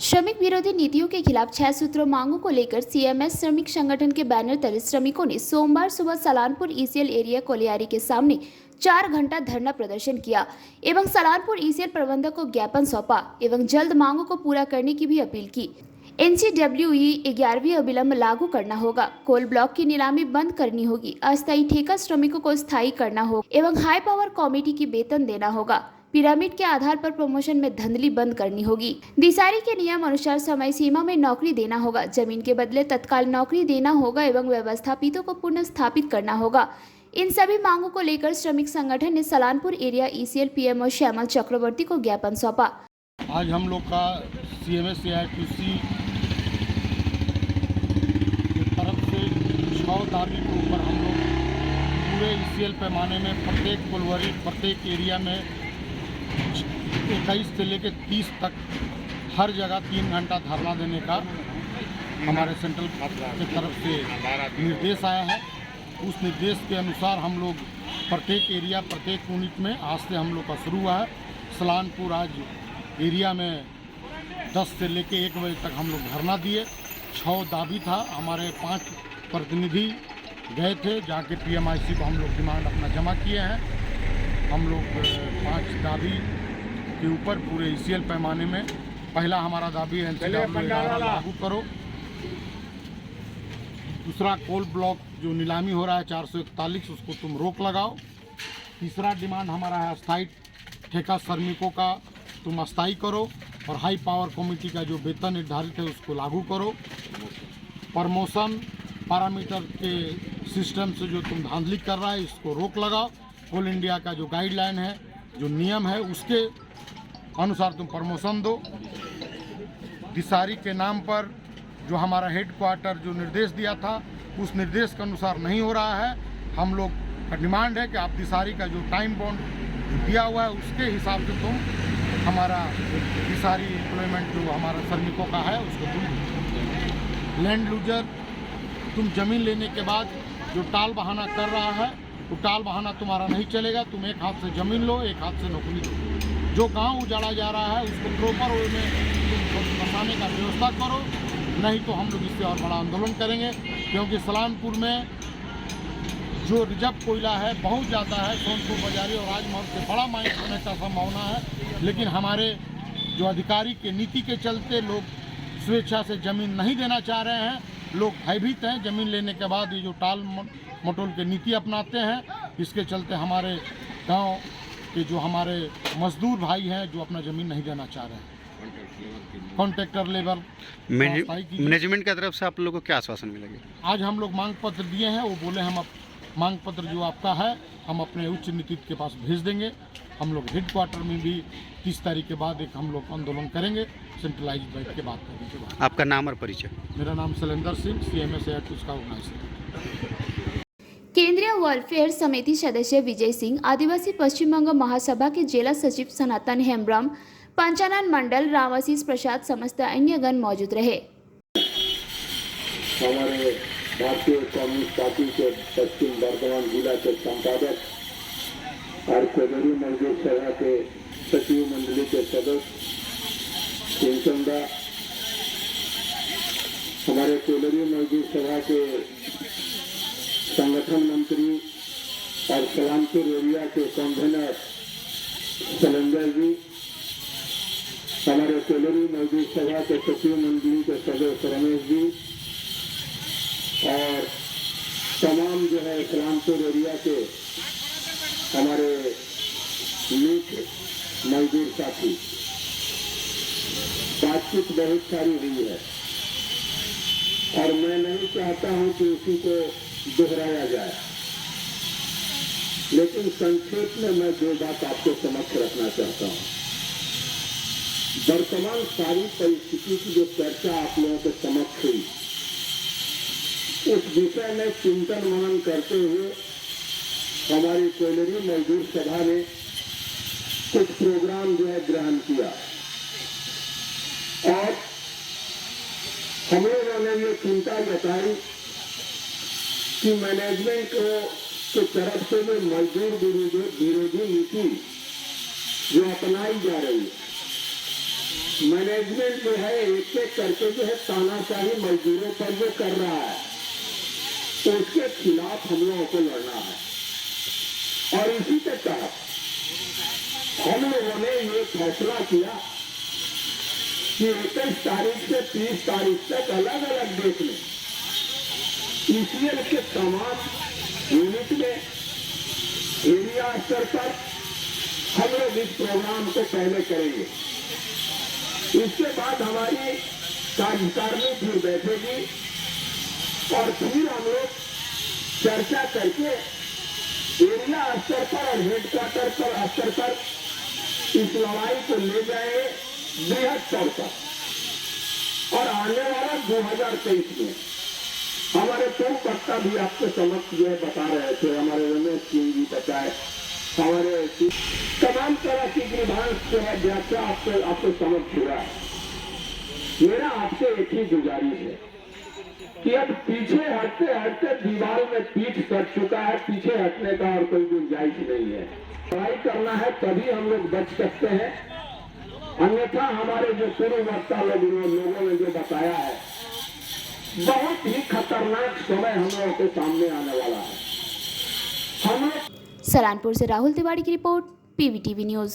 श्रमिक विरोधी नीतियों के खिलाफ 6 सूत्रों मांगों को लेकर सीएमएस श्रमिक संगठन के बैनर तले श्रमिकों ने सोमवार सुबह सलानपुर ईसीएल एरिया कोलियारी के सामने 4 घंटा धरना प्रदर्शन किया एवं सलानपुर ईसीएल प्रबंधक को ज्ञापन सौंपा एवं जल्द मांगों को पूरा करने की भी अपील की। NCWE 11वीं अविलंब लागू करना होगा, कोल ब्लॉक की नीलामी बंद करनी होगी, अस्थायी ठेका श्रमिकों को स्थायी करना होगा एवं हाई पावर कमेटी की वेतन देना होगा, पिरामिड के आधार पर प्रमोशन में धंधली बंद करनी होगी, दिसारी के नियम अनुसार समय सीमा में नौकरी देना होगा, जमीन के बदले तत्काल नौकरी देना होगा एवं व्यवस्थापितों को पुनः स्थापित करना होगा। इन सभी मांगों को लेकर श्रमिक संगठन ने Salanpur area ECL PMO Shyamal Chakraborty को ज्ञापन सौंपा। आज हम लोग का CMS AITC की तरफ से 6 दाबी के ऊपर हम लोग पूरे ECL पैमाने में प्रत्येक कोलवरी प्रत्येक एरिया में 21 से लेकर 30 तक हर जगह 3 घंटा धरना देने का हमारे सेंट्रल की तरफ से निर्देश आया है। उस निर्देश के अनुसार हम लोग प्रत्येक एरिया प्रत्येक यूनिट में आज से हम लोग का शुरू हुआ है। सलानपुर आज एरिया में 10 से लेकर 1 बजे तक हम लोग धरना दिए। 6 दाबी था, हमारे 5 प्रतिनिधि गए थे, जाके PMIC को हम लोग डिमांड अपना जमा किए हैं। हम लोग 5 दाबी के ऊपर पूरे ECL पैमाने में पहला हमारा दाबी है NCW लागू करो। दूसरा कोल ब्लॉक जो नीलामी हो रहा है 441 उसको तुम रोक लगाओ। तीसरा डिमांड हमारा है अस्थायी ठेका श्रमिकों का तुम अस्थायी करो और हाई पावर कमेटी का जो वेतन निर्धारित है उसको लागू करो। प्रमोशन पैरामीटर के सिस्टम से जो तुम धांधली कर रहा है इसको रोक लगाओ। कोल इंडिया का जो गाइडलाइन है जो नियम है उसके अनुसार तुम प्रमोशन दो। दिसारी के नाम पर जो हमारा हेडक्वार्टर जो निर्देश दिया था उस निर्देश के अनुसार नहीं हो रहा है। हम लोग का डिमांड है कि आप दिसारी का जो टाइम बॉन्ड दिया हुआ है उसके हिसाब से तुम हमारा दिसारी एम्प्लॉयमेंट जो हमारा श्रमिकों का है उसको तुम लैंड लूजर तुम ज़मीन लेने के बाद जो टाल बहाना कर रहा है वो टाल बहाना तुम्हारा नहीं चलेगा। तुम एक हाथ से ज़मीन लो, एक हाथ से नौकरी लो। जो गांव उजाड़ा जा रहा है उसको प्रॉपर वे में तुम बसाने का व्यवस्था करो, नहीं तो हम लोग इससे और बड़ा आंदोलन करेंगे। क्योंकि सलानपुर में जो रिजर्व कोयला है बहुत ज़्यादा है, सोनपुर बाजारी और राजमहल से बड़ा माइंस होने का संभावना है। लेकिन हमारे जो अधिकारी के नीति के चलते लोग स्वेच्छा से ज़मीन नहीं देना चाह रहे हैं। लोग भयभीत हैं ज़मीन लेने के बाद। ये जो टाल मटोल के नीति अपनाते हैं इसके चलते हमारे गांव के जो हमारे मजदूर भाई हैं जो अपना ज़मीन नहीं देना चाह रहे हैं। कॉन्ट्रैक्टर लेबर मैनेजमेंट की तरफ से आप लोगों को क्या आश्वासन मिलेगा? आज हम लोग मांग पत्र दिए हैं, वो बोले हम मांग पत्र जो आपका है हम अपने उच्च नीति के पास भेज देंगे। हम लोग हेडक्वार्टर में भी 30 तारीख के बाद एक हम लोग आंदोलन करेंगे सेंट्रलाइज बैठ के बात करने के बाद। आपका नाम और परिचय? मेरा नाम शैलेंद्र सिंह, CMS AITC का ऑर्गेनाइजर। केंद्रीय वेलफेयर समिति सदस्य विजय सिंह, आदिवासी पश्चिम बंग महासभा के जिला सचिव सनातन हेम्ब्रम, पंचानन मंडल रामाशीष प्रसाद समस्त अन्य गण मौजूद रहे। हमारे भारतीय कम्युनिस्ट पार्टी के पश्चिम बर्धमान जिला के संपादक और कोलरी मजदूर सभा के सचिव मंडली के सदस्य सिंचंदा, हमारे कोलरी मजदूर सभा के संगठन मंत्री और सलानपुर एरिया के कन्वीनर शैलेंद्र जी, हमारे कोलरी मजदूर सभा के सचिव मंडली के सदस्य रमेश जी और तमाम जो है सलानपुर एरिया के हमारे मित्र मजदूर साथी, बातचीत बहुत सारी हुई है और मैं नहीं चाहता हूं कि उसी को दोहराया जाए, लेकिन संक्षेप में मैं 2 बात आपके समक्ष रखना चाहता हूं। वर्तमान सारी परिस्थिति की जो चर्चा आप लोगों के समक्ष हुई उस विषय में चिंतन मनन करते हुए हमारी कोयलरी मजदूर सभा ने कुछ प्रोग्राम जो है ग्रहण किया और हम लोगों ने ये चिंता जताई कि मैनेजमेंट की तरफ से में मजदूर विरोधी नीति जो अपनाई जा रही है मैनेजमेंट जो है एक एक करके जो है तानाशाही मजदूरों पर जो कर रहा है तो उसके खिलाफ हम लोगों को लड़ना है। और इसी के तहत हम लोगों ने ये फैसला किया कि 21 तारीख से 30 तारीख तक अलग अलग देश में ईसीएल के तमाम यूनिट में एरिया स्तर पर हम लोग इस प्रोग्राम को पहले करेंगे। इसके बाद हमारी कार्यकारिणी फिर बैठेगी और फिर हम लोग चर्चा करके एरिया स्तर पर और हेडक्वार्टर पर स्तर पर इस लड़ाई को ले जाएंगे बृहद स्तर पर। और आने वाला 2023 में हमारे पूर्व वक्ता भी आपके समक्ष जो है बता रहे थे, हमारे रमेश सिंह जी बताए, हमारे तमाम तरह की ग्रीवांस जो है व्याख्या आपके समक्ष हुआ है। मेरा आपसे एक ही गुजारिश है कि अब पीछे हटते हटते दीवार में पीठ कट चुका है, पीछे हटने का और कोई गुंजाइश नहीं है। लड़ाई करना है तभी हम लोग बच सकते हैं, अन्यथा हमारे जो पूर्व वक्ता लोगों ने जो बताया है बहुत ही खतरनाक समय हम लोगों के सामने आने वाला है। हम लोग सलानपुर से राहुल तिवारी की रिपोर्ट, पीवीटीवी न्यूज़।